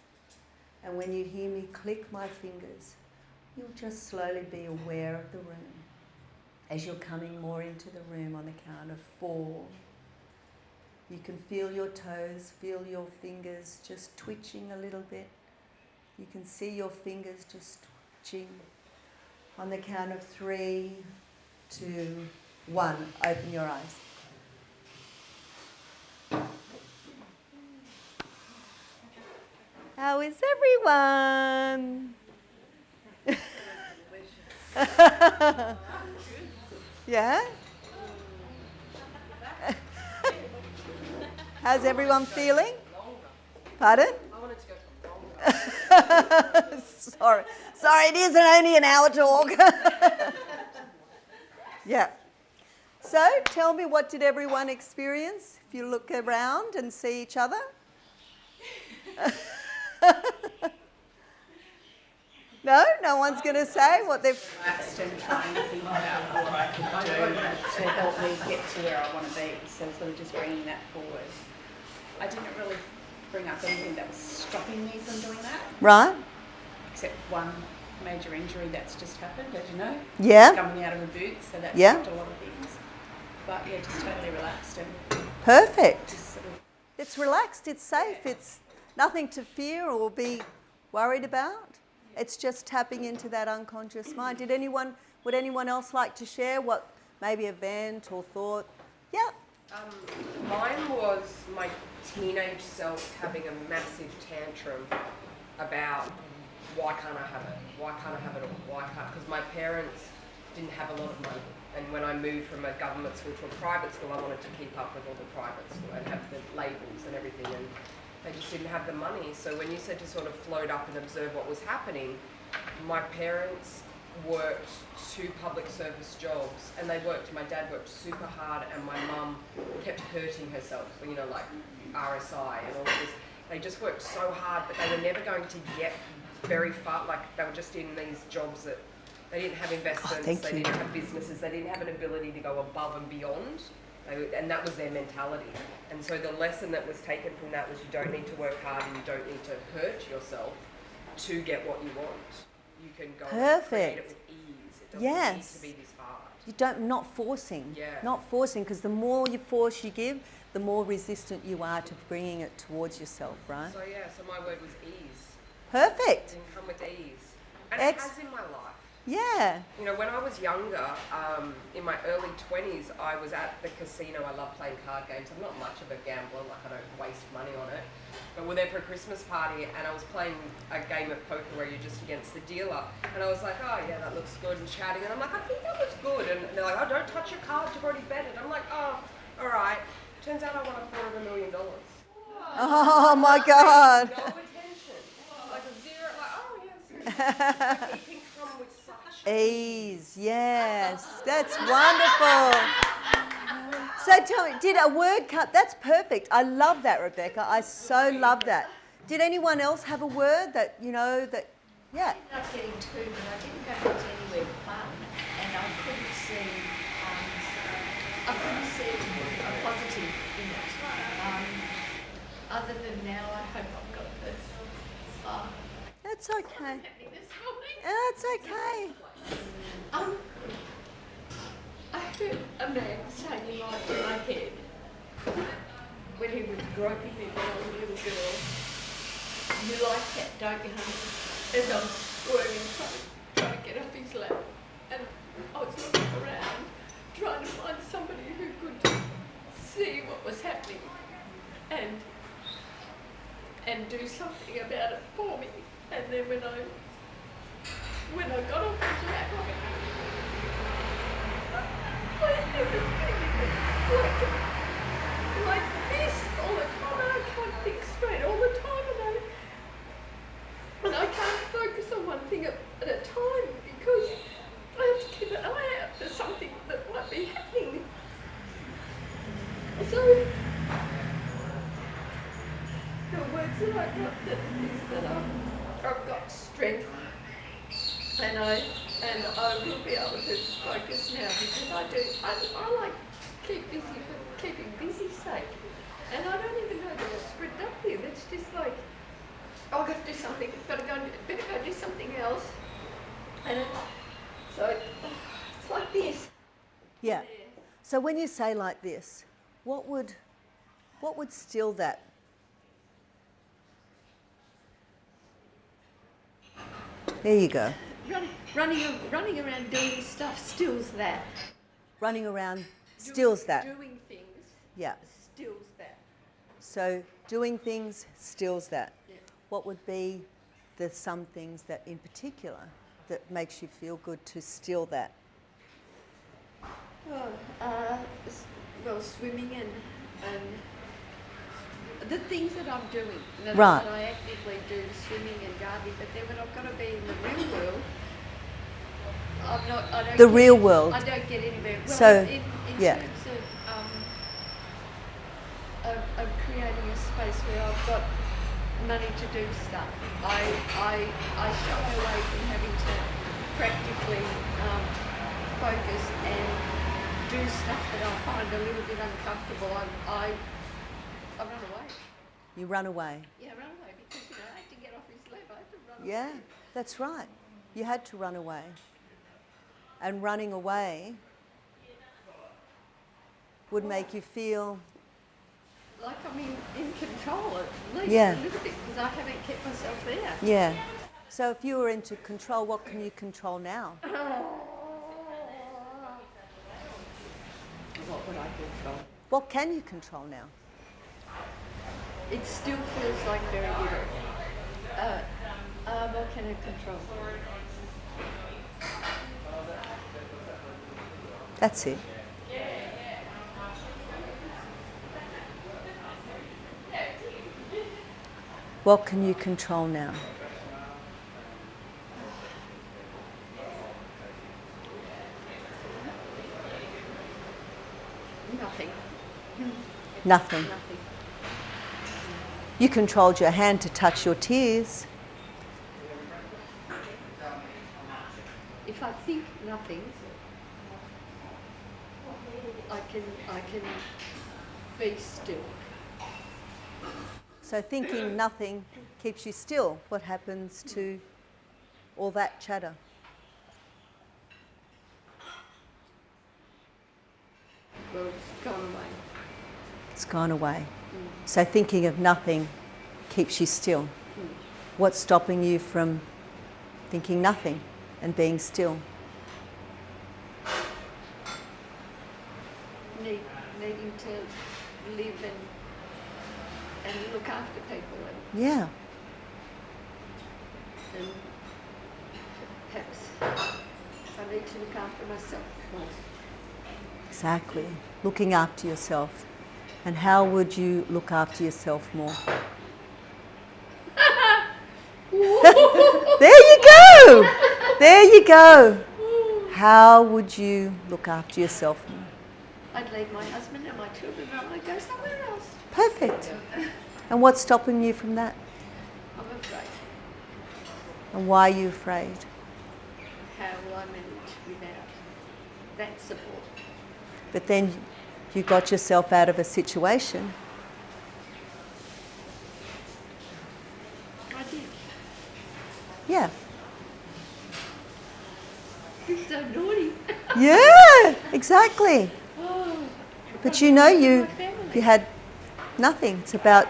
And when you hear me click my fingers, you'll just slowly be aware of the room as you're coming more into the room on the count of 4. You can feel your toes, feel your fingers just twitching a little bit. You can see your fingers just twitching. On the count of 3, 2, 1, open your eyes. How is everyone? Yeah? How's everyone feeling? Pardon? I wanted to go for longer. Sorry, it isn't only an hour talk. Yeah. So, tell me, what did everyone experience? If you look around and see each other. No one's going to say what they've... Relaxed and trying to think about what I could do to help me get to where I want to be. So sort of just bringing that forward. I didn't really bring up anything that was stopping me from doing that. Right. Except one major injury that's just happened, as you know. Yeah. Coming out of a boot, so that's Yeah. stopped a lot of things. But yeah, just totally relaxed and Perfect. just sort of... It's relaxed, it's safe, it's nothing to fear or be worried about. It's just tapping into that unconscious mind. Would anyone else like to share what maybe event or thought? Yeah. Mine was my teenage self having a massive tantrum about why can't I have it? Why can't I have it all? Why can't? Because my parents didn't have a lot of money. And when I moved from a government school to a private school, I wanted to keep up with all the private school and have the labels and everything. And they just didn't have the money. So when you said to sort of float up and observe what was happening, my parents worked 2 public service jobs, and my dad worked super hard, and my mum kept hurting herself, you know, like RSI and all of this. They just worked so hard, but they were never going to get very far. Like, they were just in these jobs that they didn't have investments, they didn't have businesses, they didn't have an ability to go above and beyond. And that was their mentality. And so the lesson that was taken from that was you don't need to work hard and you don't need to hurt yourself to get what you want. You can go and create it with ease. It doesn't need to be this hard. You don't, not forcing. Yeah. Not forcing, because the more you force you give, the more resistant you are to bringing it towards yourself, right? So so my word was ease. Perfect. It can come with ease. And it has in my life. Yeah. You know, when I was younger, in my early 20s, I was at the casino. I love playing card games. I'm not much of a gambler, like I don't waste money on it. But we're there for a Christmas party, and I was playing a game of poker where you're just against the dealer. And I was like, oh yeah, that looks good, and chatting. And I'm like, I think that was good. And they're like, oh, don't touch your cards, you've already bet it. I'm like, oh, all right. Turns out I won $250,000. Oh my God. No attention. Like a zero, like, oh yes. It can come with such ease, yes. That's wonderful. So tell me, did a word come? That's perfect. I love that, Rebecca. I so love that. Did anyone else have a word that, you know, that, yeah? I was getting 2, but I didn't go into anywhere fun, and I couldn't see a positive in it. Other than now, I hope I've got this. That's okay. Happiness for me. That's okay. I heard a man saying in my head when he was groping me when I was a little girl, you like that, don't you, honey? As I'm squirming, trying to get off his lap. And I was looking around, trying to find somebody who could see what was happening and do something about it for me. And then when I got off his lap, like this all the time, and I can't think straight all the time, and I can't focus on one thing at a time because I have to keep an eye out for something that might be happening. So the words that I got is that I've got strength, and I will be able to focus now because I like keep busy for keeping busy's sake, and I don't even know that it's productive. It's just like, oh, I've got to do something, better go do something else, and so it's like this. Yeah. So when you say like this, what would still that? There you go. Running around doing stuff stills that. Running around stills that. Doing things Yeah. stills that. So doing things stills that. Yeah. What would be the some things that in particular that makes you feel good to still that? Well, swimming and the things that I'm doing. That Right. I actively do, swimming and gardening. But then when I've got to be in the real world, I don't. The real world. I don't get anywhere. Well, So, in yeah. terms of creating a space where I've got money to do stuff, I shy away from having to practically focus and do stuff that I find a little bit uncomfortable. I run away. You run away. Yeah, run away because I had to get off his lap. I had to run Yeah, away. that's right. You had to run away. And running away would make you feel, Like I'm in control at least Yeah. a little bit because I haven't kept myself there. yeah. So if you were into control, what can you control now? What would I control? What can you control now? It still feels like very little. What can can I control? That's it. What can you control now? Nothing. Nothing. Nothing. You controlled your hand to touch your tears. If I think nothing, I can be still. So thinking nothing keeps you still. What happens to all that chatter? Well, it's gone away. It's gone away. So thinking of nothing keeps you still. What's stopping you from thinking nothing and being still? Needing to live and look after people Yeah. and perhaps I need to look after myself more. Exactly. Looking after yourself. And how would you look after yourself more? There you go. There you go. How would you look after yourself more? I'd leave my husband and my children and I'd go somewhere else. Perfect. And what's stopping you from that? I'm afraid. And why are you afraid? How will I manage without that support? But then you got yourself out of a situation. I did. Yeah. You're so naughty. Yeah, exactly. Oh, But you know you my family. had nothing. It's about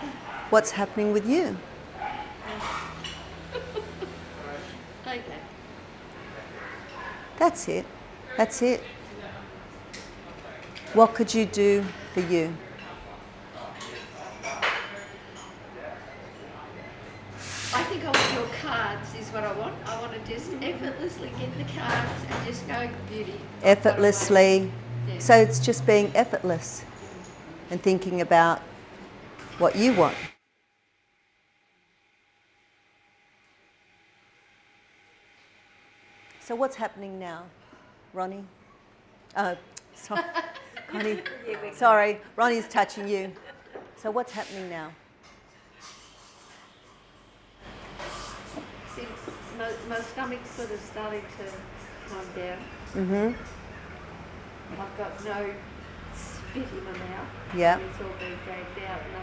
what's happening with you. Okay. That's it. That's it. What could you do for you? I think I want your cards is what I want. I want to just effortlessly get the cards and just go beauty. Effortlessly. Yeah. So it's just being effortless and thinking about what you want. So what's happening now, Ronnie? Sorry, Connie. Sorry, Ronnie's touching you. So what's happening now? See, my stomach's sort of starting to calm down. Mm-hmm. I've got no spit in my mouth. Yeah. It's all being dragged out and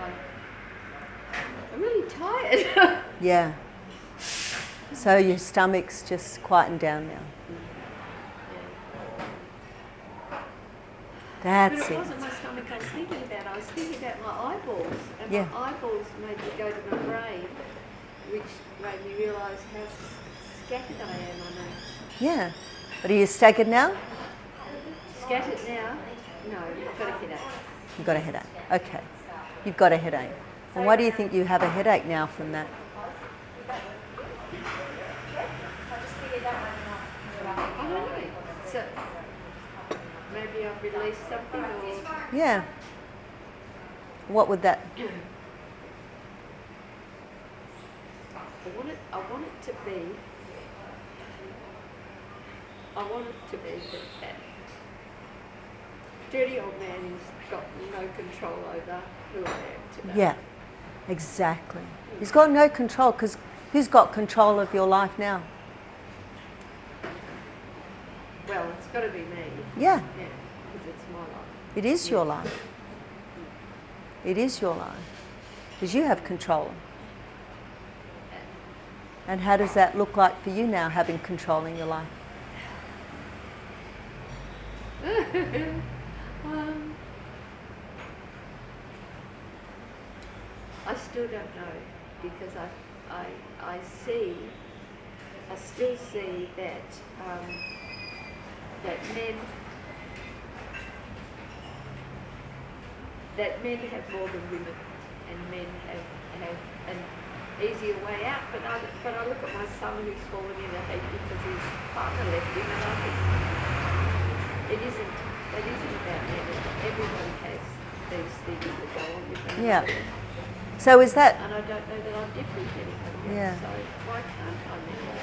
I'm really tired. Yeah. So your stomach's just quietened down now. That's But it it. wasn't my stomach I was thinking about. I was thinking about my eyeballs. And Yeah. my eyeballs made me go to my brain, which made me realise how scattered I am. I know. Yeah. But are you staggered now? Scattered now? No, I've got a headache. You've got a headache. Okay. You've got a headache. And why do you think you have a headache now from that? I don't know. So maybe I've released something or... Yeah. What would that? I want it to be that dirty old man who's got no control over who I am today. Yeah. Exactly. He's got no control because who's got control of your life now? Well, it's got to be me. Yeah. Yeah, because it's my life. It is your life. It is your life. Because you have control. And how does that look like for you now, having control in your life? I still don't know because I still see that men have more than women, and men have easier way out. But I look at my son who's fallen in a heap because his partner left him, and I think it isn't about me. Everybody has these things that go on with them. Yeah. So is that? And I don't know that I'm different to anybody else. Yeah. So why can't I manage?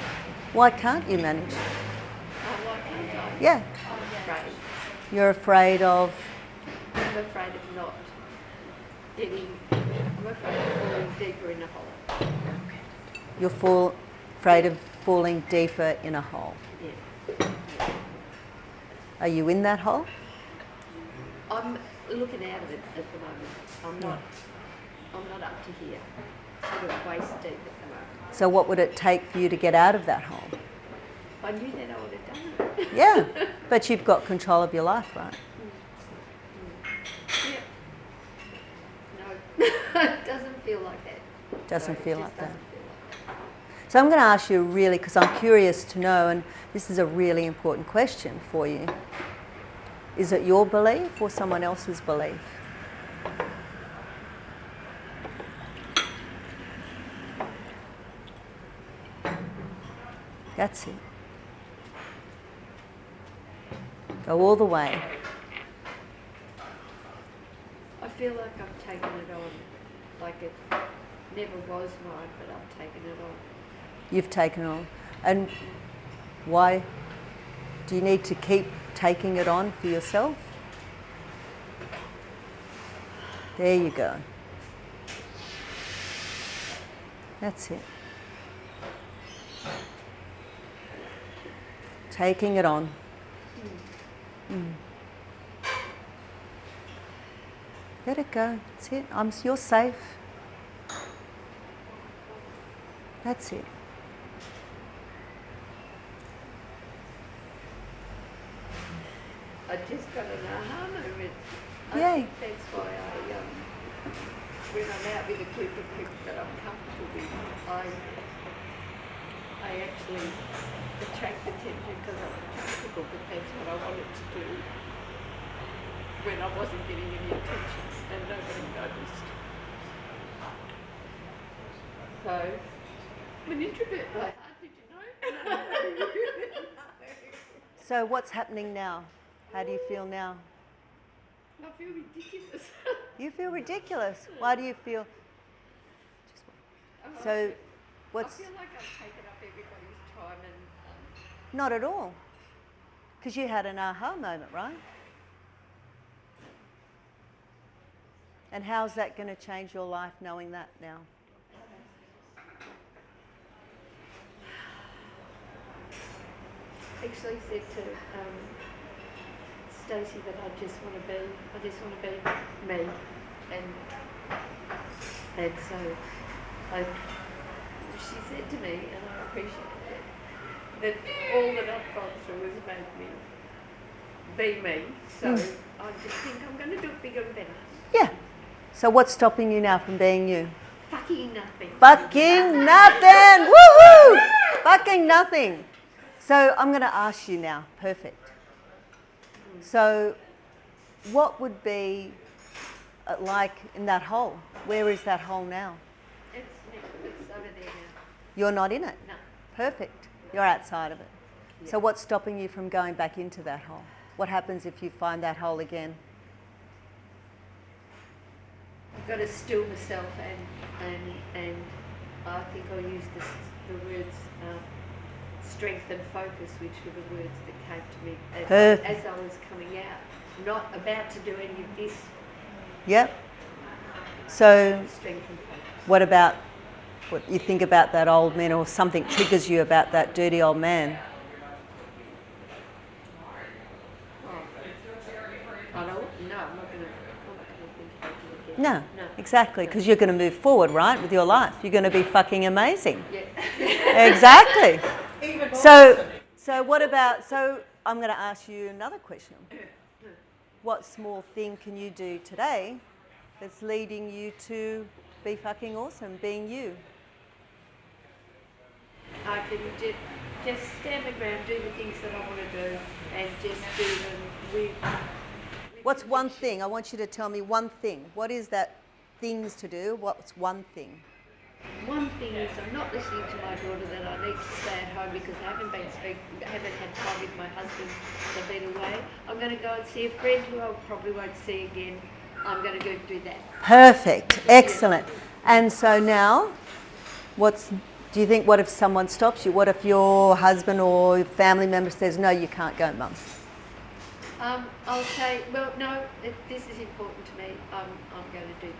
Why can't you manage? Why can't I? Yeah. I'm afraid. You're afraid of. I'm afraid of not getting. I'm afraid of falling deeper in a hole. You're afraid of falling deeper in a hole. Yeah. Are you in that hole? I'm looking out of it at the moment. I'm not up to here. Sort of waist deep at the moment. So what would it take for you to get out of that hole? If I knew that, I would have done it. Yeah, but you've got control of your life, right? Yeah. No, it doesn't feel like that. Doesn't No, feel it like just that. doesn't feel like that. So I'm going to ask you really, because I'm curious to know, and this is a really important question for you. Is it your belief or someone else's belief? That's it. Go all the way. I feel like I've taken it on. Like it never was mine, but I've taken it on. You've taken it on. And why do you need to keep taking it on for yourself? There you go. That's it. Taking it on. Let it go. That's it. You're safe. That's it. I just got an aha moment. Yay. I think that's why when I'm out with a group of people that I'm comfortable with, I actually attract attention because I'm comfortable, but that's what I wanted to do when I wasn't getting any attention and nobody noticed. So, I'm an introvert by heart, did you know? So what's happening now? How do you feel now? I feel ridiculous. You feel ridiculous. Why do you feel? So, what's? I feel like I've taken up everybody's time and. Not at all. Because you had an aha moment, right? And how's that going to change your life knowing that now? Actually said to Stacey that I just want to be me, and so she said to me, and I appreciate it, that all that I've gone through has made me be me. So I just think I'm going to do it bigger and better. Yeah. So what's stopping you now from being you? Fucking nothing. Fucking nothing. Woohoo! Fucking nothing. So I'm going to ask you now. Perfect. So what would be like in that hole? Where is that hole now? It's over there now. You're not in it? No. Perfect. You're outside of it. Yeah. So what's stopping you from going back into that hole? What happens if you find that hole again? I've got to still myself and I think I'll use the words strength and focus, which were the words that came to me as I was coming out. Not about to do any of this. Yep. So strength and focus. What about what you think about that old man, or something triggers you about that dirty old man? I'm not going to think about it again. No, exactly, because you're going to move forward, right, with your life. You're going to be fucking amazing. Yeah. Exactly. So what about, so I'm going to ask you another question. What small thing can you do today that's leading you to be fucking awesome, being you? I can just stand my ground, do the things that I want to do, and just do them with What's one thing? I want you to tell me one thing. What is that things to do? What's one thing? one thing is I'm not listening to my daughter that I need to stay at home because I haven't had time with my husband because I've been away. I'm going to go and see a friend who I probably won't see again. I'm going to go do that. Perfect. Excellent. And so now, do you think, what if someone stops you? What if your husband or family member says, no, you can't go, Mum? I'll say, well, no, this is important to me. I'm going to do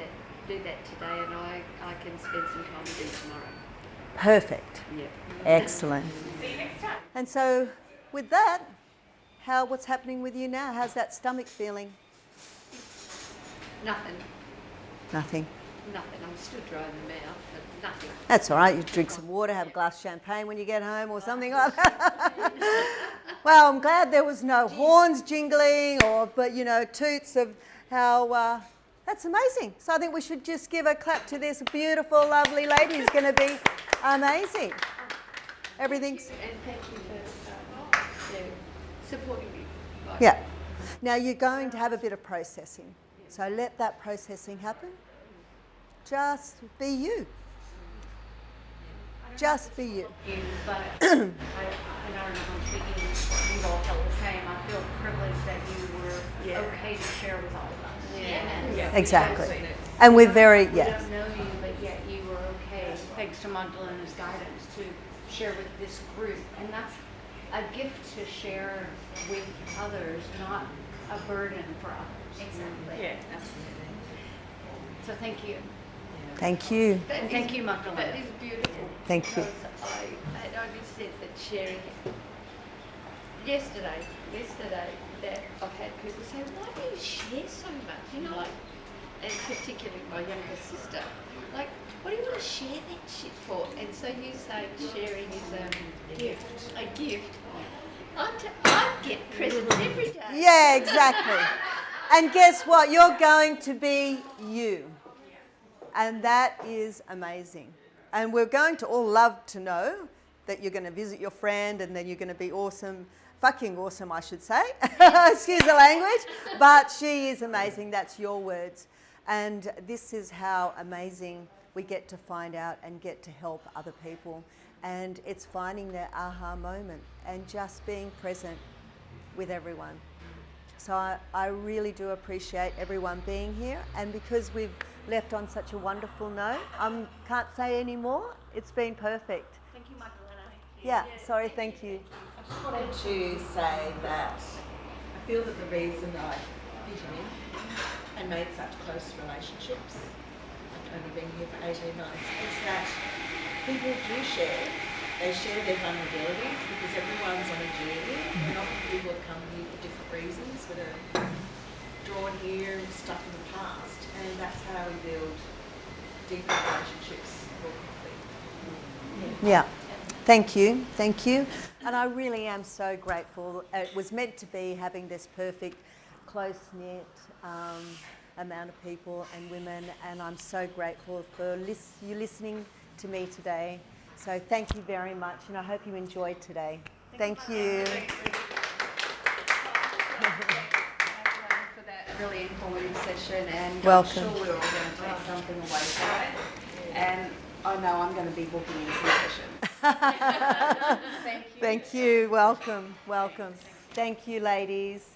that today, and I can spend some time with you tomorrow. Perfect. Yep. Excellent. See you next time. And so with that, what's happening with you now? How's that stomach feeling? Nothing. Nothing. I'm still dry in the mouth, but nothing. That's all right. You drink some water, have a glass of champagne when you get home or something like that. Well, I'm glad there was no horns jingling but toots of how... that's amazing. So I think we should just give a clap to this beautiful, lovely lady who's going to be amazing. Everything's... And thank you for supporting me. Yeah. Now you're going to have a bit of processing. So let that processing happen. Just be you. Just be you. But I don't know if I'm speaking, you all felt the same. I feel privileged that you were okay to share with all of us. Yeah. Exactly. And we're very, We yes. don't know you, but yet you were okay, thanks to Magdalena's guidance, to share with this group. And that's a gift to share with others, not a burden for others. Exactly. Yeah, absolutely. So thank you. Thank you. And thank you, Magdalena. That is beautiful. Thank you. Because I said that sharing it. Yesterday, that I've had people say, why do you share so much? Like, and particularly my younger sister, like, what do you want to share that shit for? And so you say sharing is a gift. A gift. I get presents every day. Yeah, exactly. And guess what? You're going to be you. And that is amazing. And we're going to all love to know that you're going to visit your friend and then you're going to be awesome, fucking awesome, I should say. Excuse the language. But she is amazing. That's your words. And this is how amazing we get to find out and get to help other people. And it's finding their aha moment and just being present with everyone. So I really do appreciate everyone being here. And because we've left on such a wonderful note, I can't say any more. It's been perfect. Thank you, Magdalena. Yeah, sorry, thank you. I just wanted to say that I feel that the reason I fit in and made such close relationships, I've only been here for 18 months, is that people do share. They share their vulnerabilities because everyone's on a journey, and often people have come here for different reasons, that are drawn here and stuff in the past, and that's how we build deeper relationships more quickly. Yeah, thank you, thank you. And I really am so grateful. It was meant to be having this perfect, close-knit amount of people and women, and I'm so grateful for you listening to me today. So thank you very much, and I hope you enjoyed today. Thank you. For that really informative session, and Welcome. I'm sure we're all going to take something away from it. And I know I'm going to be booking in some sessions. Thank you. Thank you. Welcome. Welcome. Thank you, ladies.